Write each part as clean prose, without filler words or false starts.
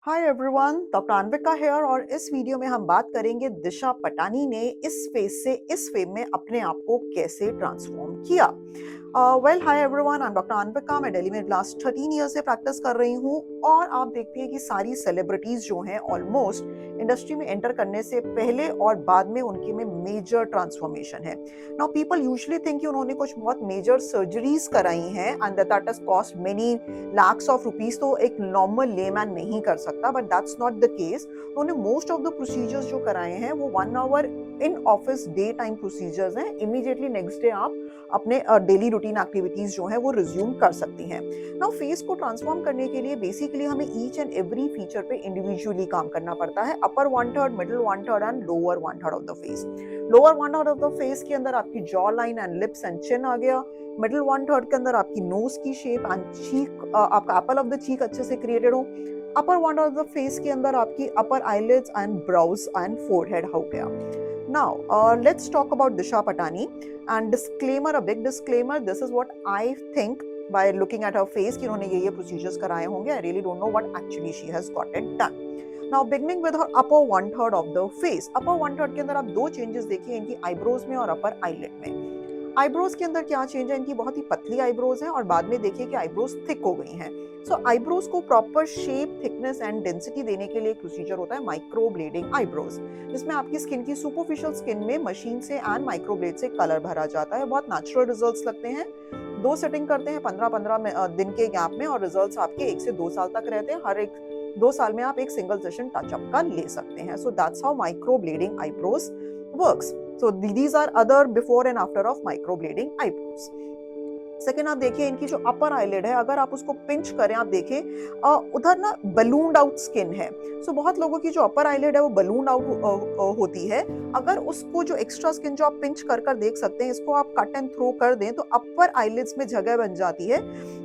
Hi everyone, doctor अनविका hair और इस video में हम बात करेंगे दिशा पटानी ने इस फेज से इस फेम में अपने आप को कैसे ट्रांसफॉर्म किया। Well hi everyone, I am doctor Anvika. मैं दिल्ली में लास्ट 13 ईयर से प्रैक्टिस कर रही हूँ और आप देखते हैं कि सारी सेलिब्रिटीज जो हैं ऑलमोस्ट इंडस्ट्री में एंटर करने से पहले और बाद में उनके में मेजर ट्रांसफॉर्मेशन है। नाउ पीपल यूजुअली थिंक कि उन्होंने कुछ बहुत मेजर सर्जरीज कराई हैं and that has cost many lakhs of rupees, तो एक नॉर्मल लेमैन नहीं कर सकता, but that's not the case. उन्होंने मोस्ट ऑफ द प्रोसीजर्स जो कराए हैं वो 1 hour in office day time procedures हैं। इमीडिएटली नेक्स्ट डे आप अपने डेली रूटीन एक्टिविटीज जो है वो रिज्यूम कर सकती हैं। नाउ फेस को ट्रांसफॉर्म करने के लिए बेसिकली हमें ईच एंड एवरी फीचर पे इंडिविजुअली काम करना पड़ता है। Upper 1/3, middle 1/3 and lower 1/3 of the face. Lower 1/3 of the face के अंदर आपकी jaw line and lips and chin आ गया। मिडिल 1/3 के अंदर आपकी नोज की शेप एंड चीक, आपका एपल ऑफ द चीक अच्छे से क्रिएटेड हो। अपर 1/3 ऑफ द फेस के अंदर आपकी upper eyelids and brows and forehead हो गया। Now let's talk about Disha Patani and disclaimer, a big disclaimer, this is what I think by looking at her face कि उन्होंने ये प्रोसीजर्स कराए होंगे। I really don't know what actually she has got it done. Now beginning with her upper 1/3 of the face. Upper 1/3 के अंदर आप दो changes देखिए, इनकी आईब्रोज में और अपर आईलिड में। आईब्रोज के अंदर क्या चेंज है, इनकी बहुत ही पतली आईब्रोज हैं और बाद में देखिए कि आईब्रोज थिक हो गई हैं। सो आईब्रोज को proper shape, thickness and density देने के लिए एक प्रोसीजर होता है माइक्रो ब्लेडिंग आईब्रोज, जिसमें आपकी स्किन की सुपरफिशियल स्किन में मशीन से एंड माइक्रो ब्लेड से कलर भरा जाता है। बहुत नेचुरल रिजल्ट्स लगते हैं। 2 सेटिंग करते हैं 15-15 दिन के गैप में और रिजल्ट्स आपके 1 से 2 साल तक रहते हैं। हर एक 2 साल में आप एक सिंगल सेशन टचअप का ले सकते हैं। So that's how micro blending eyebrows works. So these are other before and after of microblading eyebrows. Second आप देखिए इनकी जो अपर आईलिड है, अगर आप उसको पिंच करें, आप देखें उधर ना बलून्ड आउट स्किन है। सो बहुत लोगों की जो अपर आईलिड है वो बलून्ड आउट होती है। अगर उसको जो एक्स्ट्रा स्किन जो आप पिंच कर देख सकते हैं, इसको आप कट एंड थ्रो कर दें तो अपर आईलिड्स में जगह बन जाती है,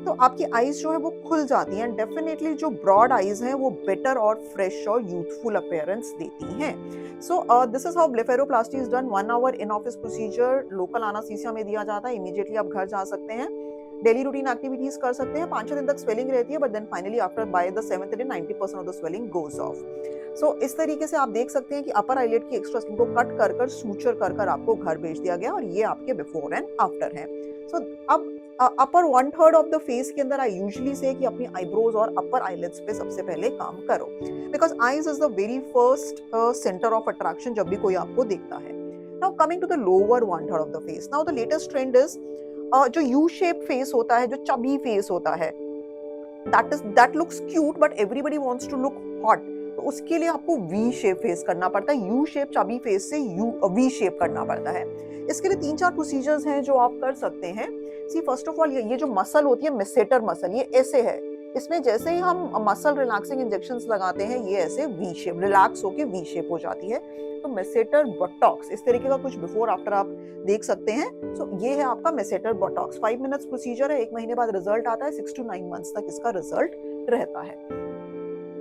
तो आपकी आईज जो है वो खुल जाती हैं। डेफिनेटली जो ब्रॉड आईज हैं वो बेटर और फ्रेश और यूथफुल अपीयरेंस देती हैं। So this is how blepharoplasty is done. 1 hour in office procedure local anaesthesia में दिया जाता है। इमीडिएटली आप घर जा सकते हैं, डेली रूटीन एक्टिविटीज कर सकते हैं। 5-6 दिन तक स्वेलिंग रहती है, but then finally after by the 7th day 90% of the swelling goes off. So इस तरीके से आप देख सकते हैं कि अपर आईलिड की एक्स्ट्रा स्किन को कट कर सूचर कर आपको घर भेज दिया गया और ये आपके बिफोर एंड आफ्टर है। सो अब अपर 1/3 ऑफ द फेस के अंदर आई यूजुअली से कि अपनी आईब्रोज और अपर आईलिड्स पे सबसे पहले काम करो, because eyes is the very first centre of attraction जब भी कोई आपको देखता है। Now coming to the lower 1/3 of the face. Now the latest trend is जो यू शेप फेस होता है, जो चबी फेस होता है, that looks cute but everybody wants to look hot. तो उसके लिए आपको वी शेप फेस करना पड़ता है। यू शेप चबी फेस से वी शेप करना पड़ता है। इसके लिए 3-4 प्रोसीजर्स हैं जो आप कर सकते हैं। सी फर्स्ट ऑफ ऑल ये जो मसल होती है मेसेटर मसल, ये ऐसे है। इसमें जैसे ही हम मसल रिलैक्सिंग इंजेक्शंस लगाते हैं ये ऐसे वी शेप रिलैक्स होके वी शेप हो जाती है। तो मेसेटर बोटॉक्स, इस तरीके का कुछ बिफोर आफ्टर आप देख सकते हैं। सो ये है आपका मेसेटर बोटॉक्स। 5 मिनट्स प्रोसीजर है, 1 महीने बाद रिजल्ट आता है। 6 to 9 मंथ्स तक इसका रिजल्ट रहता है।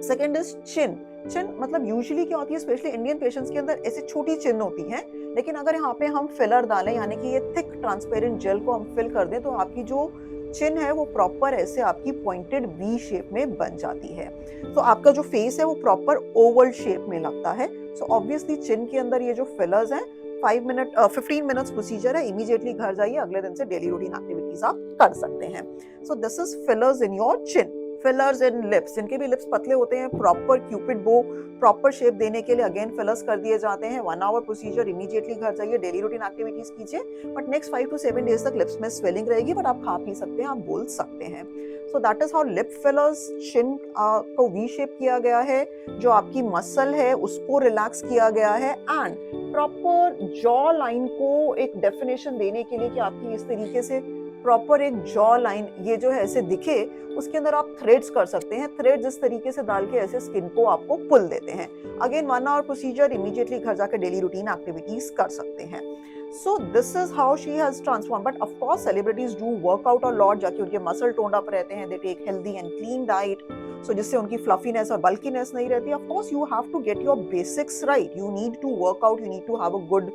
सेकेंड इज चिन। चिन मतलब यूजुअली क्या होती है, स्पेशली इंडियन पेशेंट्स के अंदर ऐसी छोटी चिन होती है, लेकिन अगर यहाँ पे हम फिलर डालें, यानी कि ये थिक ट्रांसपेरेंट जेल को हम फिल कर दें, तो आपकी जो चिन है वो प्रॉपर ऐसे आपकी पॉइंटेड वी शेप में बन जाती है। तो आपका जो फेस है वो प्रॉपर ओवल शेप में लगता है। सो ऑब्वियसली चिन के अंदर ये जो फिलर्स हैं 15 मिनट्स प्रोसीजर है। इमीडिएटली घर जाइए, अगले दिन से डेली रूटीन एक्टिविटीज आप कर सकते हैं। So this is fillers in your chin. Fillers in lips, जिनके भी लिप्स पतले होते हैं, प्रॉपर क्यूपिड बो प्रॉपर शेप देने के लिए अगेन फिलर्स कर दिए जाते हैं। 1 आवर प्रोसीजर, इमीडिएटली घर जाइए, डेली रूटीन एक्टिविटीज कीजिए। बट नेक्स्ट 5 to 7 डेज तक लिप्स में स्वेलिंग रहेगी, बट आप खा पी सकते हैं, आप बोल सकते हैं। So that is how lip fillers. Chin को वी शेप किया गया है, जो आपकी मसल है उसको रिलैक्स किया गया है, एंड प्रॉपर जॉ लाइन को एक डेफिनेशन देने के लिए कि आपकी इस तरीके से प्रॉपर एक जॉ लाइन ये जो है ऐसे दिखे, उसके अंदर आप थ्रेड्स कर सकते हैं। थ्रेड्स इस तरीके से डाल के ऐसे स्किन को आपको पुल देते हैं। अगेन 1 आवर प्रोसीजर, इमीडिएटली घर जाकर डेली रूटीन एक्टिविटीज कर सकते हैं। So this is how she has transformed. But of course, celebrities do work out a lot, जाके उनके मसल टोन्ड अप रहते हैं। They take healthy and clean diet, so जिससे उनकी fluffiness और bulkiness नहीं रहती। Of course, you have to get your basics right. You need to work out. You need to have a good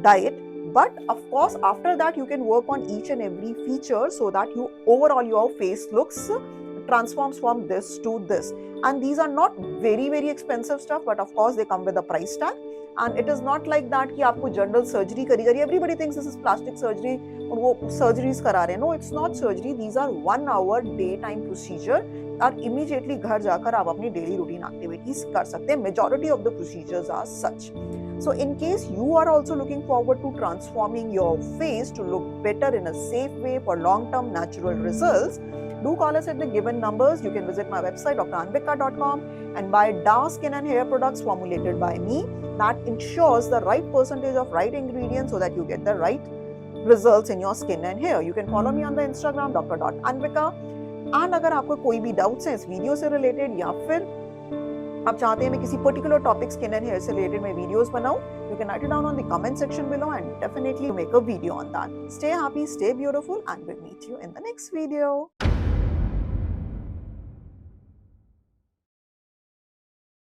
diet. But of course, after that, you can work on each and every feature so that you overall your face looks transforms from this to this. And these are not very expensive stuff, but of course they come with a price tag. And it is not like that कि आपको general surgery करी everybody thinks this is plastic surgery और वो surgeries करा रहे हैं. No, it's not surgery. These are 1 hour daytime procedure और immediately घर जाकर आप अपनी daily routine activities कर सकते हैं. Majority of the procedures are such. So in case you are also looking forward to transforming your face to look better in a safe way for long-term natural results, do call us at the given numbers. You can visit my website dranvika.com and buy Dar skin and hair products formulated by me that ensures the right percentage of right ingredients so that you get the right results in your skin and hair. You can follow me on the Instagram dr.anvika. And अगर आपको कोई भी doubts हैं इस video से related या फिर आप चाहते हैं मैं किसी particular topic skin and hair से रिलेटेड मैं वीडियोस बनाऊं, you can write it down on the comment section below and definitely make a video on that. Stay happy, stay beautiful, and we'll meet you in the next video.